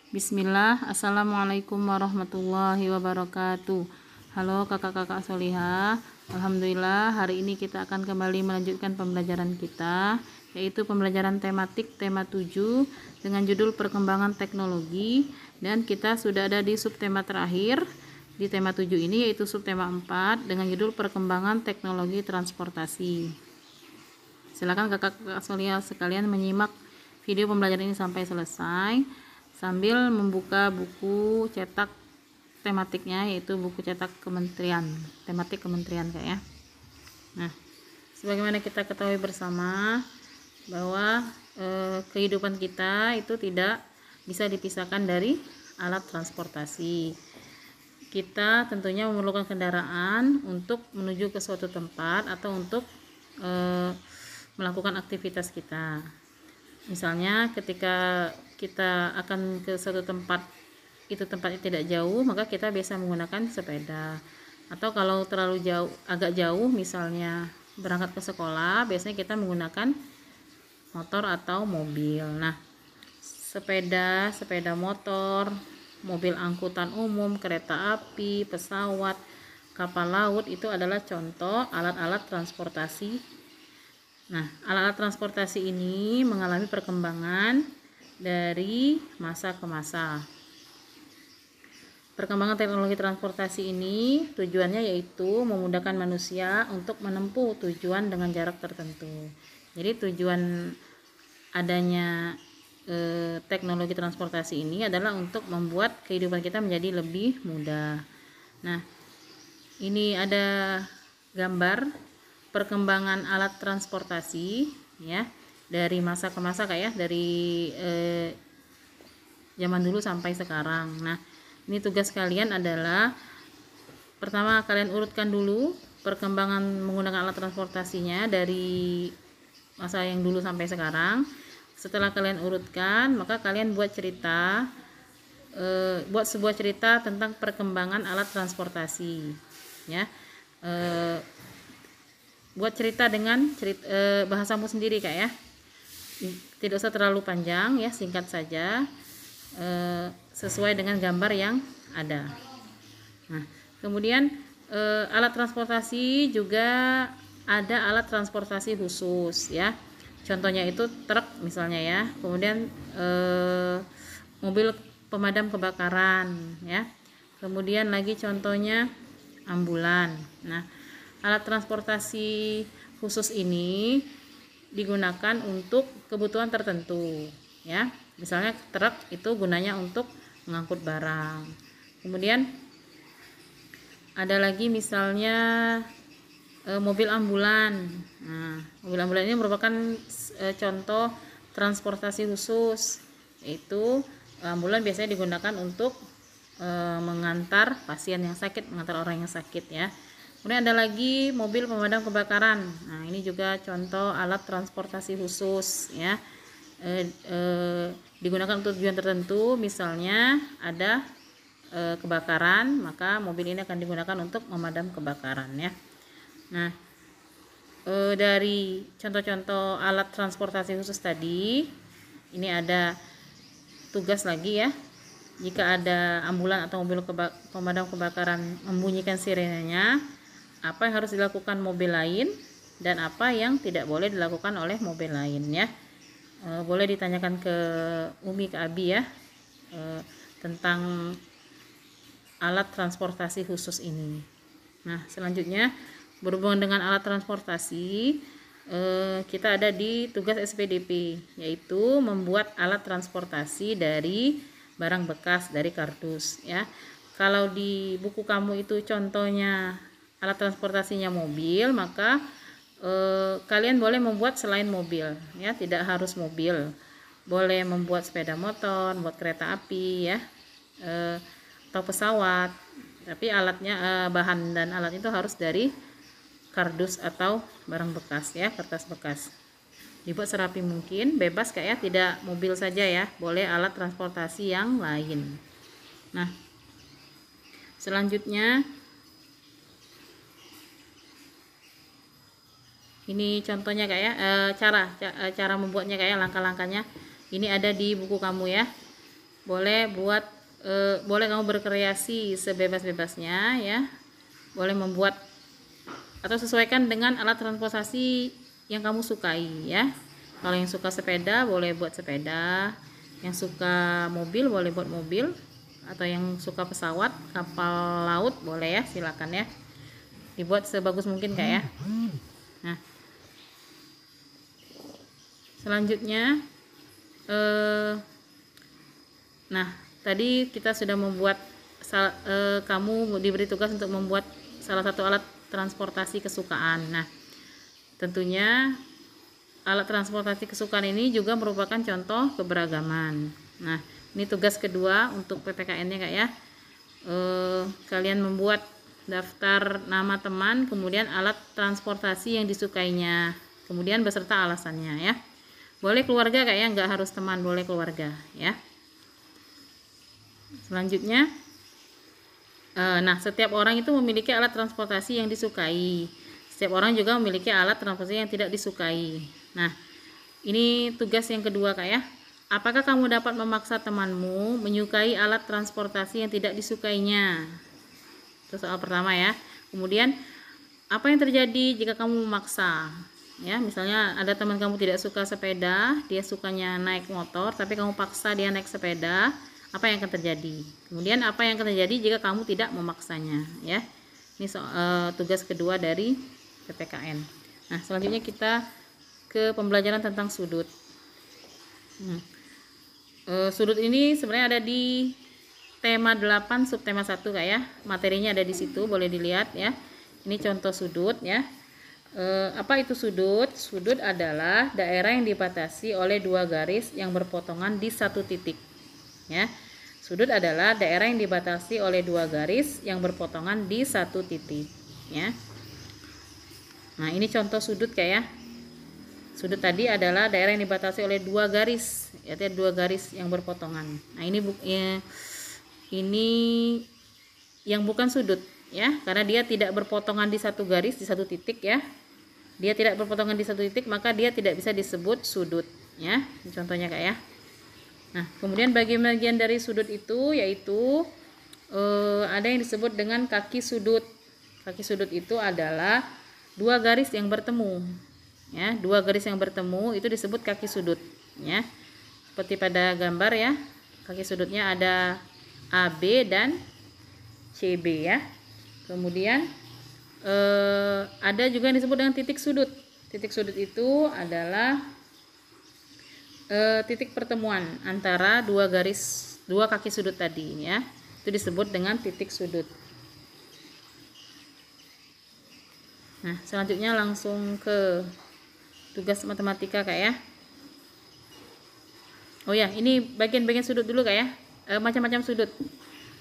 Bismillah, Assalamualaikum warahmatullahi wabarakatuh. Halo kakak-kakak solihah. Alhamdulillah, hari ini kita akan kembali melanjutkan pembelajaran kita, yaitu pembelajaran tematik tema 7 dengan judul perkembangan teknologi, dan kita sudah ada di subtema terakhir di tema 7 ini, yaitu subtema 4 dengan judul perkembangan teknologi transportasi. Silakan kakak-kakak solihah sekalian menyimak video pembelajaran ini sampai selesai sambil membuka buku cetak tematiknya, yaitu buku cetak kementerian, tematik kementerian kayak ya. Nah, sebagaimana kita ketahui bersama bahwa kehidupan kita itu tidak bisa dipisahkan dari alat transportasi. Kita tentunya memerlukan kendaraan untuk menuju ke suatu tempat atau untuk melakukan aktivitas kita. Misalnya ketika kita akan ke suatu tempat, itu tempatnya tidak jauh, maka kita biasa menggunakan sepeda. Atau kalau terlalu jauh, agak jauh, misalnya berangkat ke sekolah, biasanya kita menggunakan motor atau mobil. Nah, sepeda motor, mobil angkutan umum, kereta api, pesawat, kapal laut, itu adalah contoh alat-alat transportasi. Nah, alat-alat transportasi ini mengalami perkembangan dari masa ke masa. Perkembangan teknologi transportasi ini tujuannya yaitu memudahkan manusia untuk menempuh tujuan dengan jarak tertentu. Jadi tujuan adanya teknologi transportasi ini adalah untuk membuat kehidupan kita menjadi lebih mudah. Nah, ini ada gambar perkembangan alat transportasi ya, dari masa ke masa kayak dari zaman dulu sampai sekarang. Nah, ini tugas kalian adalah pertama kalian urutkan dulu perkembangan menggunakan alat transportasinya dari masa yang dulu sampai sekarang. Setelah kalian urutkan, maka kalian buat cerita, buat sebuah cerita tentang perkembangan alat transportasi ya. Buat cerita dengan bahasamu sendiri kak ya, tidak usah terlalu panjang ya, singkat saja, sesuai dengan gambar yang ada. Nah, kemudian alat transportasi juga ada alat transportasi khusus ya, contohnya itu truk misalnya ya, kemudian mobil pemadam kebakaran ya, kemudian lagi contohnya ambulan. Nah, alat transportasi khusus ini digunakan untuk kebutuhan tertentu ya. Misalnya truk itu gunanya untuk mengangkut barang. Kemudian ada lagi misalnya mobil ambulan. Nah, mobil ambulan ini merupakan contoh transportasi khusus, yaitu ambulan biasanya digunakan untuk mengantar pasien yang sakit, mengantar orang yang sakit ya. Kemudian ada lagi mobil pemadam kebakaran. Nah, ini juga contoh alat transportasi khusus ya, digunakan untuk tujuan tertentu. Misalnya ada kebakaran, maka mobil ini akan digunakan untuk memadam kebakaran ya. Nah, dari contoh-contoh alat transportasi khusus tadi, ini ada tugas lagi ya. Jika ada ambulan atau mobil pemadam kebakaran membunyikan sirenenya, apa yang harus dilakukan mobil lain dan apa yang tidak boleh dilakukan oleh mobil lain ya. Boleh ditanyakan ke Umi, ke Abi ya, tentang alat transportasi khusus ini. Nah, selanjutnya berhubungan dengan alat transportasi, kita ada di tugas SPDP, yaitu membuat alat transportasi dari barang bekas, dari kardus ya. Kalau di buku kamu itu contohnya alat transportasinya mobil, maka kalian boleh membuat selain mobil ya, tidak harus mobil, boleh membuat sepeda motor, buat kereta api ya, atau pesawat, tapi alatnya, bahan dan alat itu harus dari kardus atau barang bekas ya, kertas bekas. Dibuat serapi mungkin, bebas kayak ya, tidak mobil saja ya, boleh alat transportasi yang lain. Nah, selanjutnya ini contohnya kayak cara membuatnya kayak langkah-langkahnya. Ini ada di buku kamu ya. boleh boleh kamu berkreasi sebebas-bebasnya ya. Boleh membuat atau sesuaikan dengan alat transportasi yang kamu sukai ya. Kalau yang suka sepeda boleh buat sepeda, yang suka mobil boleh buat mobil, atau yang suka pesawat, kapal laut boleh ya, silakan ya. Dibuat sebagus mungkin Kak ya. Nah, selanjutnya nah, tadi kita sudah membuat kamu diberi tugas untuk membuat salah satu alat transportasi kesukaan. Nah, tentunya alat transportasi kesukaan ini juga merupakan contoh keberagaman. Nah, ini tugas kedua untuk PPKN-nya Kak ya. Kalian membuat daftar nama teman, kemudian alat transportasi yang disukainya, kemudian beserta alasannya ya. Boleh keluarga Kak ya, nggak harus teman, boleh keluarga ya. Selanjutnya, nah setiap orang itu memiliki alat transportasi yang disukai. Setiap orang juga memiliki alat transportasi yang tidak disukai. Nah, ini tugas yang kedua Kak ya. Apakah kamu dapat memaksa temanmu menyukai alat transportasi yang tidak disukainya? Itu soal pertama ya. Kemudian, apa yang terjadi jika kamu memaksa? Ya, misalnya ada teman kamu tidak suka sepeda, dia sukanya naik motor, tapi kamu paksa dia naik sepeda. Apa yang akan terjadi? Kemudian apa yang akan terjadi jika kamu tidak memaksanya ya. Ini tugas kedua dari PPKN. Nah, selanjutnya kita ke pembelajaran tentang sudut. Sudut ini sebenarnya ada di tema 8 subtema 1 Kak ya. Materinya ada di situ, boleh dilihat ya. Ini contoh sudut ya. Apa itu sudut? Sudut adalah daerah yang dibatasi oleh dua garis yang berpotongan di satu titik. Ya, sudut adalah daerah yang dibatasi oleh dua garis yang berpotongan di satu titik ya. Nah, ini contoh sudut Kayak ya. Sudut tadi adalah daerah yang dibatasi oleh dua garis, yaitu dua garis yang berpotongan. Nah, ini yang bukan sudut ya, karena dia tidak berpotongan di satu garis di satu titik ya. Dia tidak berpotongan di satu titik, maka dia tidak bisa disebut sudut ya. Ini contohnya Kak ya. Nah, kemudian bagian dari sudut itu yaitu ada yang disebut dengan kaki sudut. Kaki sudut itu adalah dua garis yang bertemu. Ya, dua garis yang bertemu itu disebut kaki sudut. Ya, seperti pada gambar ya. Kaki sudutnya ada AB dan CB ya. Kemudian ada juga yang disebut dengan titik sudut. Titik sudut itu adalah titik pertemuan antara dua kaki sudut tadi ya. Itu disebut dengan titik sudut. Nah, selanjutnya langsung ke tugas matematika Kak ya. Oh ya, ini bagian-bagian sudut dulu Kak ya. Macam-macam sudut.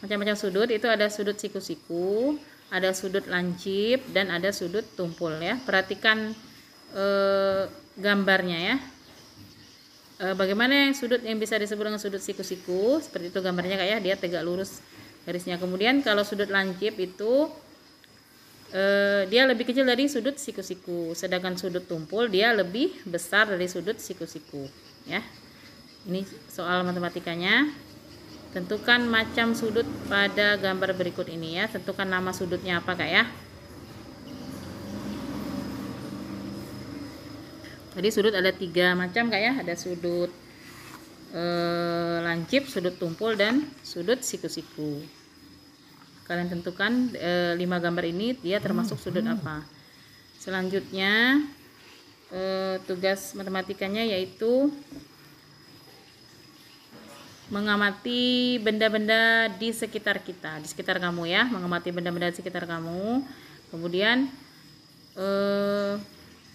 Macam-macam sudut itu ada sudut siku-siku, ada sudut lancip, dan ada sudut tumpul ya. Perhatikan gambarnya ya. Bagaimana yang sudut yang bisa disebut dengan sudut siku-siku? Seperti itu gambarnya Kak ya, dia tegak lurus garisnya. Kemudian kalau sudut lancip itu dia lebih kecil dari sudut siku-siku, sedangkan sudut tumpul dia lebih besar dari sudut siku-siku ya. Ini soal matematikanya. Tentukan macam sudut pada gambar berikut ini ya. Tentukan nama sudutnya apa Kak ya. Tadi sudut ada 3 macam Kak ya. Ada sudut lancip, sudut tumpul, dan sudut siku-siku. Kalian tentukan 5 gambar ini dia termasuk sudut apa. Selanjutnya tugas matematikanya yaitu mengamati benda-benda di sekitar kita, di sekitar kamu ya. Mengamati benda-benda di sekitar kamu. Kemudian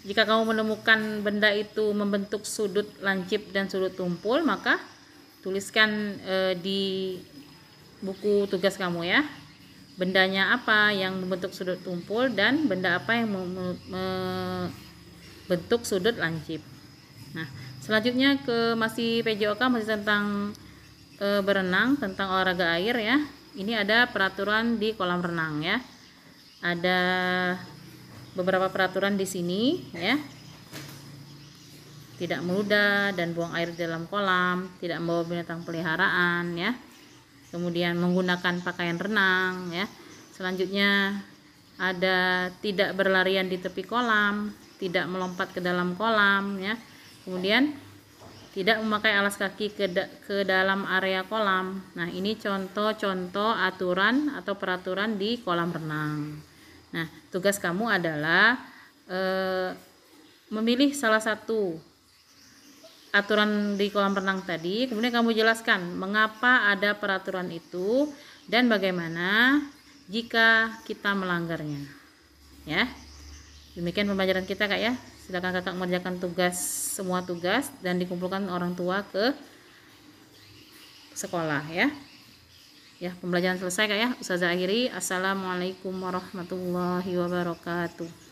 jika kamu menemukan benda itu membentuk sudut lancip dan sudut tumpul, maka tuliskan di buku tugas kamu ya. Bendanya apa yang membentuk sudut tumpul dan benda apa yang membentuk sudut lancip. Nah, selanjutnya masih PJOK, masih tentang berenang, tentang olahraga air ya. Ini ada peraturan di kolam renang ya. Ada beberapa peraturan di sini ya. tidak meludah dan buang air di dalam kolam, tidak membawa binatang peliharaan ya. Kemudian menggunakan pakaian renang ya. Selanjutnya ada tidak berlarian di tepi kolam, tidak melompat ke dalam kolam ya. Kemudian tidak memakai alas kaki ke dalam area kolam. Nah, ini contoh-contoh aturan atau peraturan di kolam renang. Nah, tugas kamu adalah memilih salah satu aturan di kolam renang tadi, kemudian kamu jelaskan mengapa ada peraturan itu dan bagaimana jika kita melanggarnya. Ya. Demikian pembelajaran kita, Kak ya. Silakan Kakak mengerjakan semua tugas dan dikumpulkan orang tua ke sekolah ya. Ya, pembelajaran selesai Kak ya. Ustazah akhiri. Assalamualaikum warahmatullahi wabarakatuh.